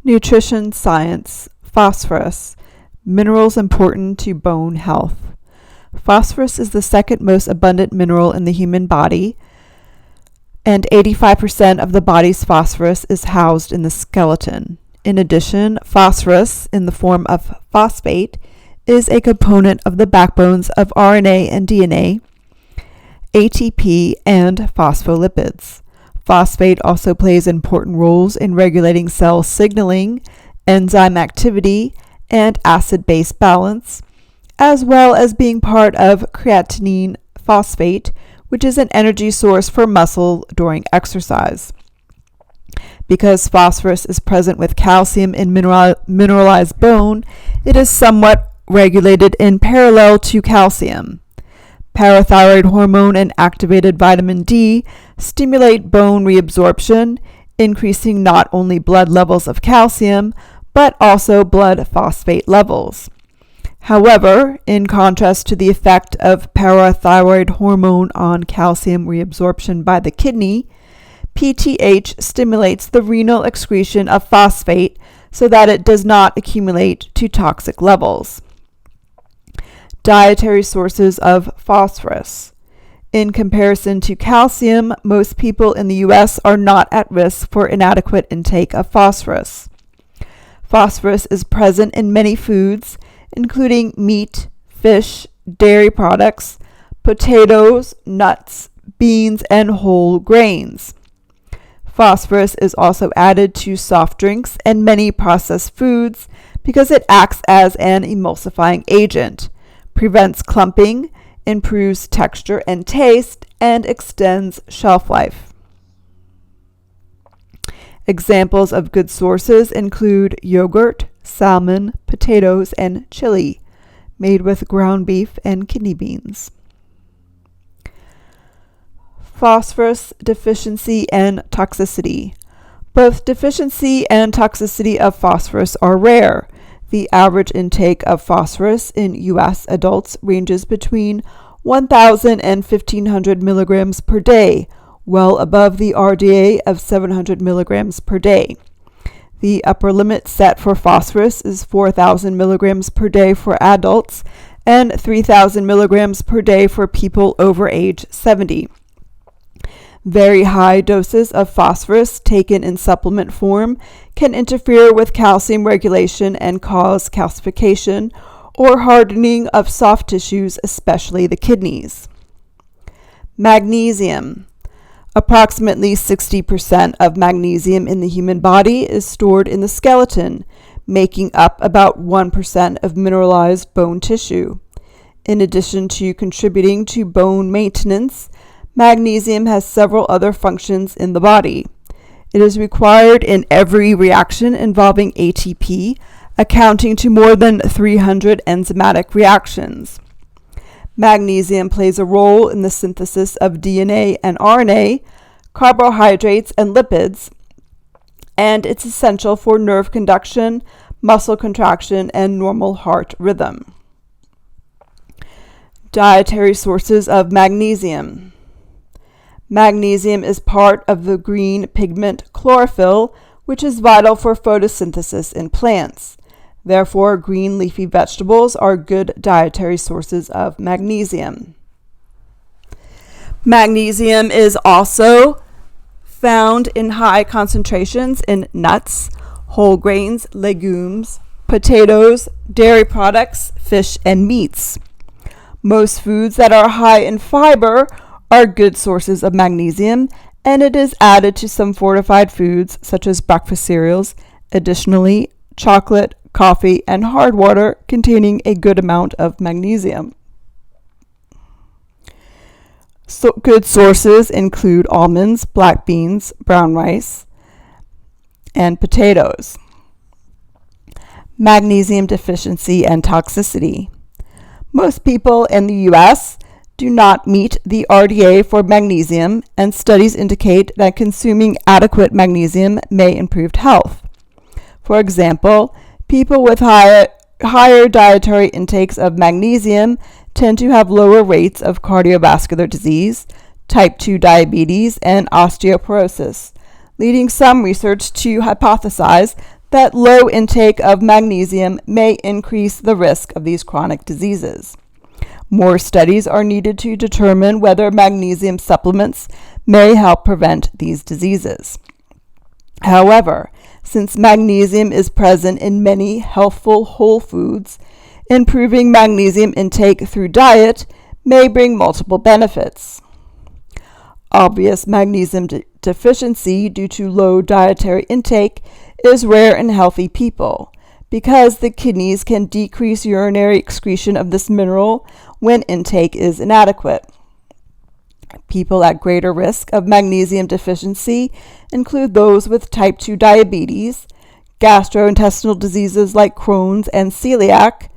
Nutrition science. Phosphorus. Minerals important to bone health. Phosphorus is the second most abundant mineral in the human body, and 85% of the body's phosphorus is housed in the skeleton. In addition, phosphorus, in the form of phosphate, is a component of the backbones of RNA and DNA, ATP, and phospholipids. Phosphate also plays important roles in regulating cell signaling, enzyme activity, and acid-base balance, as well as being part of creatine phosphate, which is an energy source for muscle during exercise. Because phosphorus is present with calcium in mineralized bone, it is somewhat regulated in parallel to calcium. Parathyroid hormone and activated vitamin D stimulate bone reabsorption, increasing not only blood levels of calcium, but also blood phosphate levels. However, in contrast to the effect of parathyroid hormone on calcium reabsorption by the kidney, PTH stimulates the renal excretion of phosphate so that it does not accumulate to toxic levels. Dietary sources of phosphorus. In comparison to calcium, most people in the U.S. are not at risk for inadequate intake of phosphorus. Phosphorus is present in many foods, including meat, fish, dairy products, potatoes, nuts, beans, and whole grains. Phosphorus is also added to soft drinks and many processed foods because it acts as an emulsifying agent, prevents clumping, improves texture and taste, and extends shelf life. Examples of good sources include yogurt, salmon, potatoes, and chili, made with ground beef and kidney beans. Phosphorus deficiency and toxicity. Both deficiency and toxicity of phosphorus are rare. The average intake of phosphorus in U.S. adults ranges between 1,000 and 1,500 milligrams per day, well above the RDA of 700 milligrams per day. The upper limit set for phosphorus is 4,000 milligrams per day for adults and 3,000 milligrams per day for people over age 70. Very high doses of phosphorus taken in supplement form can interfere with calcium regulation and cause calcification or hardening of soft tissues, especially the kidneys. Magnesium. Approximately 60% of magnesium in the human body is stored in the skeleton, making up about 1% of mineralized bone tissue. In addition to contributing to bone maintenance, magnesium has several other functions in the body. It is required in every reaction involving ATP, accounting to more than 300 enzymatic reactions. Magnesium plays a role in the synthesis of DNA and RNA, carbohydrates, and lipids, and it's essential for nerve conduction, muscle contraction, and normal heart rhythm. Dietary sources of magnesium. Magnesium is part of the green pigment chlorophyll, which is vital for photosynthesis in plants. Therefore, green leafy vegetables are good dietary sources of magnesium. Magnesium is also found in high concentrations in nuts, whole grains, legumes, potatoes, dairy products, fish, and meats. Most foods that are high in fiber are good sources of magnesium, and it is added to some fortified foods such as breakfast cereals. Additionally, chocolate, coffee, and hard water containing a good amount of magnesium. So good sources include almonds, black beans, brown rice, and potatoes. Magnesium deficiency and toxicity. Most people in the U.S. do not meet the RDA for magnesium, and studies indicate that consuming adequate magnesium may improve health. For example, people with higher dietary intakes of magnesium tend to have lower rates of cardiovascular disease, type 2 diabetes, and osteoporosis, leading some research to hypothesize that low intake of magnesium may increase the risk of these chronic diseases. More studies are needed to determine whether magnesium supplements may help prevent these diseases. However, since magnesium is present in many healthful whole foods, improving magnesium intake through diet may bring multiple benefits. Obvious magnesium deficiency due to low dietary intake is rare in healthy people because the kidneys can decrease urinary excretion of this mineral when intake is inadequate. People at greater risk of magnesium deficiency include those with type 2 diabetes, gastrointestinal diseases like Crohn's and celiac,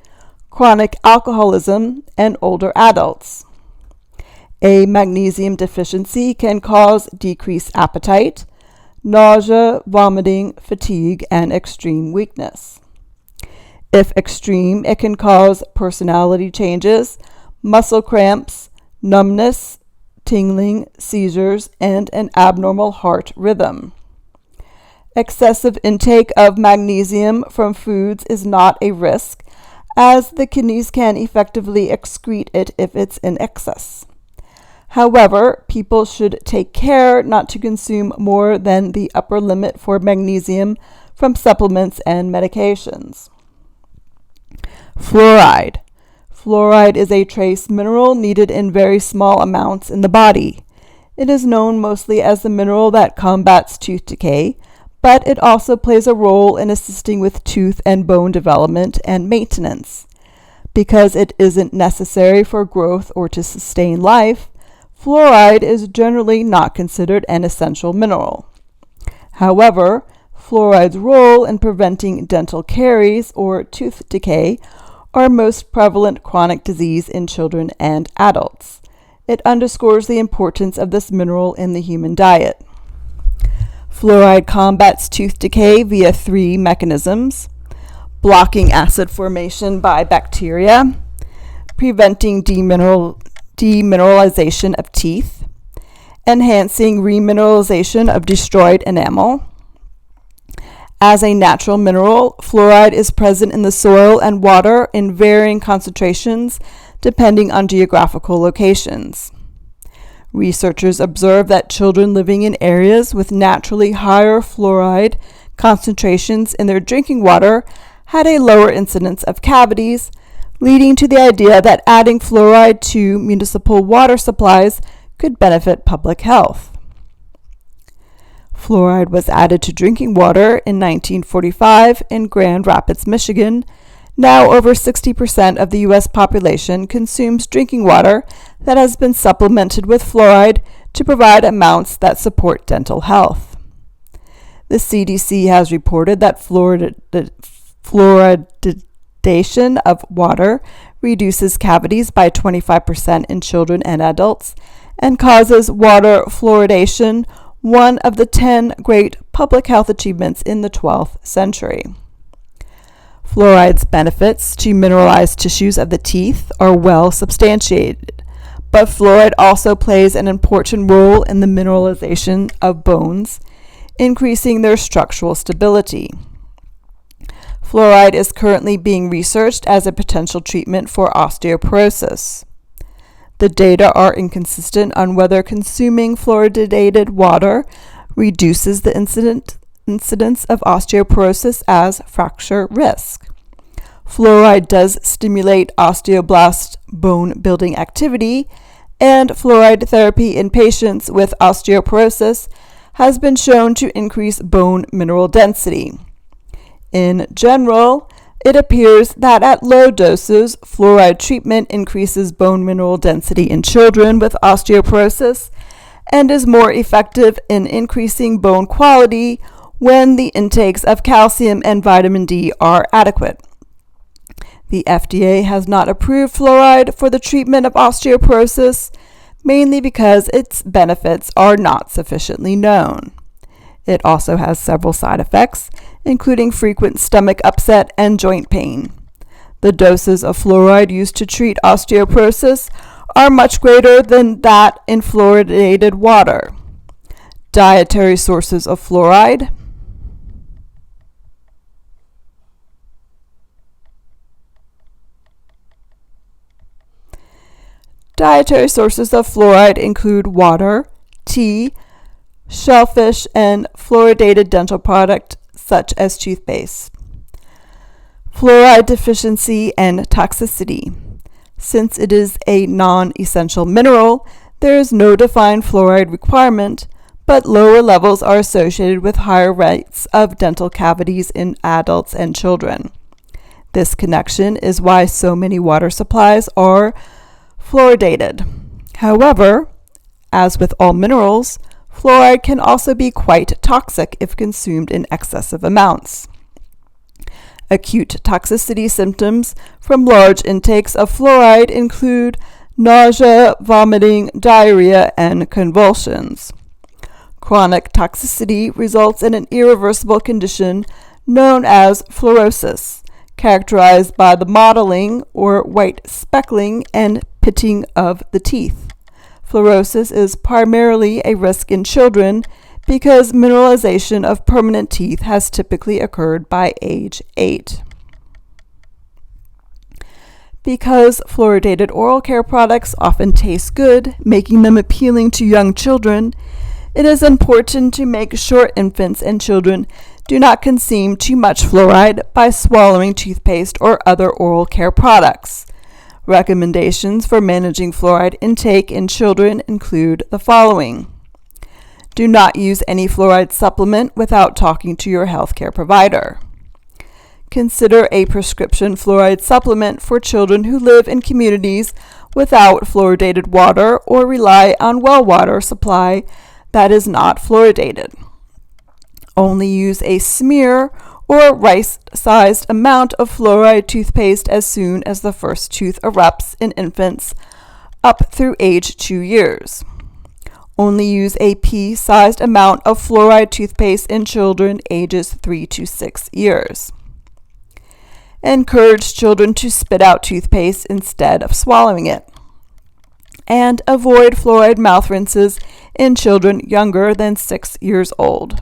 chronic alcoholism, and older adults. A magnesium deficiency can cause decreased appetite, nausea, vomiting, fatigue, and extreme weakness. If extreme, it can cause personality changes, muscle cramps, numbness, tingling, seizures, and an abnormal heart rhythm. Excessive intake of magnesium from foods is not a risk, as the kidneys can effectively excrete it if it's in excess. However, people should take care not to consume more than the upper limit for magnesium from supplements and medications. Fluoride. Fluoride is a trace mineral needed in very small amounts in the body. It is known mostly as the mineral that combats tooth decay, but it also plays a role in assisting with tooth and bone development and maintenance. Because it isn't necessary for growth or to sustain life, fluoride is generally not considered an essential mineral. However, fluoride's role in preventing dental caries or tooth decay are most prevalent chronic disease in children and adults. It underscores the importance of this mineral in the human diet. Fluoride combats tooth decay via 3 mechanisms: blocking acid formation by bacteria, preventing demineralization of teeth, enhancing remineralization of destroyed enamel. As a natural mineral, fluoride is present in the soil and water in varying concentrations depending on geographical locations. Researchers observed that children living in areas with naturally higher fluoride concentrations in their drinking water had a lower incidence of cavities, leading to the idea that adding fluoride to municipal water supplies could benefit public health. Fluoride was added to drinking water in 1945 in Grand Rapids, Michigan. Now over 60% of the U.S. population consumes drinking water that has been supplemented with fluoride to provide amounts that support dental health. The CDC has reported that fluoridation of water reduces cavities by 25% in children and adults and causes water fluoridation, one of the 10 great public health achievements in the 12th century. Fluoride's benefits to mineralized tissues of the teeth are well substantiated, but fluoride also plays an important role in the mineralization of bones, increasing their structural stability. Fluoride is currently being researched as a potential treatment for osteoporosis. The data are inconsistent on whether consuming fluoridated water reduces the incidence of osteoporosis as fracture risk. Fluoride does stimulate osteoblast bone building activity, and fluoride therapy in patients with osteoporosis has been shown to increase bone mineral density. In general, it appears that at low doses, fluoride treatment increases bone mineral density in children with osteoporosis and is more effective in increasing bone quality when the intakes of calcium and vitamin D are adequate. The FDA has not approved fluoride for the treatment of osteoporosis, mainly because its benefits are not sufficiently known. It also has several side effects, including frequent stomach upset and joint pain. The doses of fluoride used to treat osteoporosis are much greater than that in fluoridated water. Dietary sources of fluoride: Dietary sources of fluoride include water, tea, shellfish, and fluoridated dental products such as toothpaste. Fluoride deficiency and toxicity. Since it is a non-essential mineral, there is no defined fluoride requirement, but lower levels are associated with higher rates of dental cavities in adults and children. This connection is why so many water supplies are fluoridated. However, as with all minerals, fluoride can also be quite toxic if consumed in excessive amounts. Acute toxicity symptoms from large intakes of fluoride include nausea, vomiting, diarrhea, and convulsions. Chronic toxicity results in an irreversible condition known as fluorosis, characterized by the mottling or white speckling and pitting of the teeth. Fluorosis is primarily a risk in children because mineralization of permanent teeth has typically occurred by age 8. Because fluoridated oral care products often taste good, making them appealing to young children, it is important to make sure infants and children do not consume too much fluoride by swallowing toothpaste or other oral care products. Recommendations for managing fluoride intake in children include the following. Do not use any fluoride supplement without talking to your healthcare provider. Consider a prescription fluoride supplement for children who live in communities without fluoridated water or rely on well water supply that is not fluoridated. Only use a smear or rice-sized amount of fluoride toothpaste as soon as the first tooth erupts in infants up through age 2 years. Only use a pea-sized amount of fluoride toothpaste in children ages 3 to 6 years. Encourage children to spit out toothpaste instead of swallowing it. And avoid fluoride mouth rinses in children younger than 6 years old.